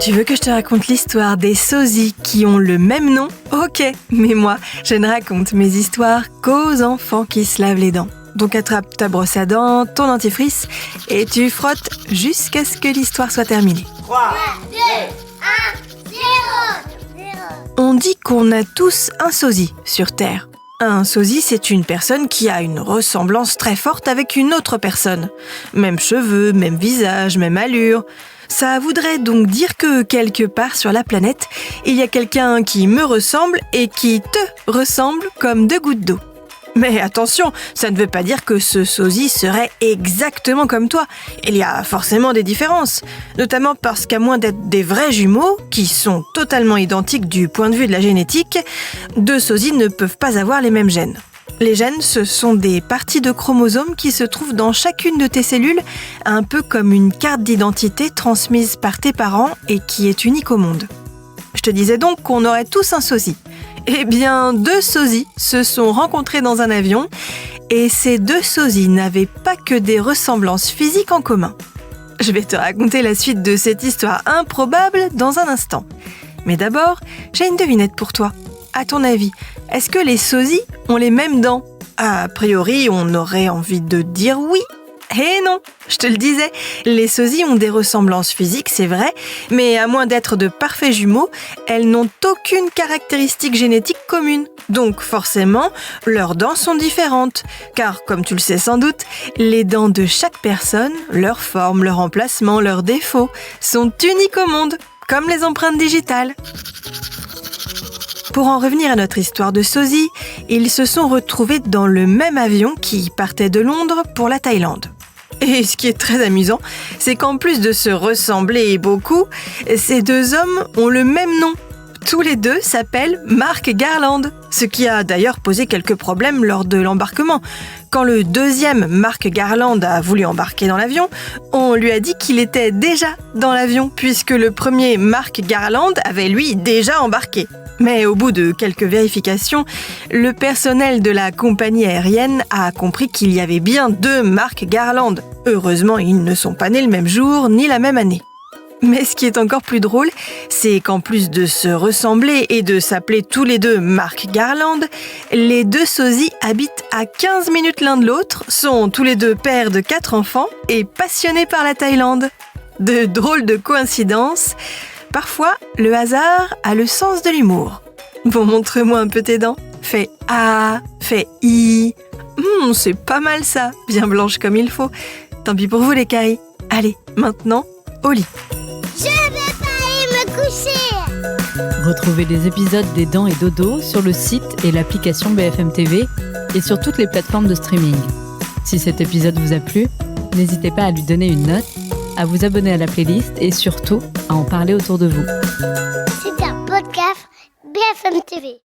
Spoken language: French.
Tu veux que je te raconte l'histoire des sosies qui ont le même nom ? Ok, mais moi, je ne raconte mes histoires qu'aux enfants qui se lavent les dents. Donc attrape ta brosse à dents, ton dentifrice et tu frottes jusqu'à ce que l'histoire soit terminée. 3, 2, 1, 0. On dit qu'on a tous un sosie sur Terre. Un sosie, c'est une personne qui a une ressemblance très forte avec une autre personne. Même cheveux, même visage, même allure. Ça voudrait donc dire que quelque part sur la planète, il y a quelqu'un qui me ressemble et qui te ressemble comme deux gouttes d'eau. Mais attention, ça ne veut pas dire que ce sosie serait exactement comme toi. Il y a forcément des différences, notamment parce qu'à moins d'être des vrais jumeaux, qui sont totalement identiques du point de vue de la génétique, deux sosies ne peuvent pas avoir les mêmes gènes. Les gènes, ce sont des parties de chromosomes qui se trouvent dans chacune de tes cellules, un peu comme une carte d'identité transmise par tes parents et qui est unique au monde. Je te disais donc qu'on aurait tous un sosie. Eh bien, deux sosies se sont rencontrés dans un avion et ces deux sosies n'avaient pas que des ressemblances physiques en commun. Je vais te raconter la suite de cette histoire improbable dans un instant. Mais d'abord, j'ai une devinette pour toi. À ton avis, est-ce que les sosies ont les mêmes dents ? A priori, on aurait envie de dire oui. Eh non, je te le disais, les sosies ont des ressemblances physiques, c'est vrai, mais à moins d'être de parfaits jumeaux, elles n'ont aucune caractéristique génétique commune. Donc forcément, leurs dents sont différentes, car comme tu le sais sans doute, les dents de chaque personne, leur forme, leur emplacement, leurs défauts, sont uniques au monde, comme les empreintes digitales. Pour en revenir à notre histoire de sosies, ils se sont retrouvés dans le même avion qui partait de Londres pour la Thaïlande. Et ce qui est très amusant, c'est qu'en plus de se ressembler beaucoup, ces deux hommes ont le même nom. Tous les deux s'appellent Mark Garland, ce qui a d'ailleurs posé quelques problèmes lors de l'embarquement. Quand le deuxième Mark Garland a voulu embarquer dans l'avion, on lui a dit qu'il était déjà dans l'avion, puisque le premier Mark Garland avait lui déjà embarqué. Mais au bout de quelques vérifications, le personnel de la compagnie aérienne a compris qu'il y avait bien deux Mark Garland. Heureusement, ils ne sont pas nés le même jour ni la même année. Mais ce qui est encore plus drôle, c'est qu'en plus de se ressembler et de s'appeler tous les deux Mark Garland, les deux sosies habitent à 15 minutes l'un de l'autre, sont tous les deux pères de 4 enfants et passionnés par la Thaïlande. De drôles de coïncidences. Parfois, le hasard a le sens de l'humour. Bon, montre-moi un peu tes dents. Fais A, fais I. C'est pas mal ça, bien blanche comme il faut. Tant pis pour vous les caries. Allez, maintenant, au lit. Je vais pas aller me coucher. Retrouvez les épisodes des Dents et Dodo sur le site et l'application BFM TV et sur toutes les plateformes de streaming. Si cet épisode vous a plu, n'hésitez pas à lui donner une note, à vous abonner à la playlist et surtout à en parler autour de vous. C'est un podcast BFM TV.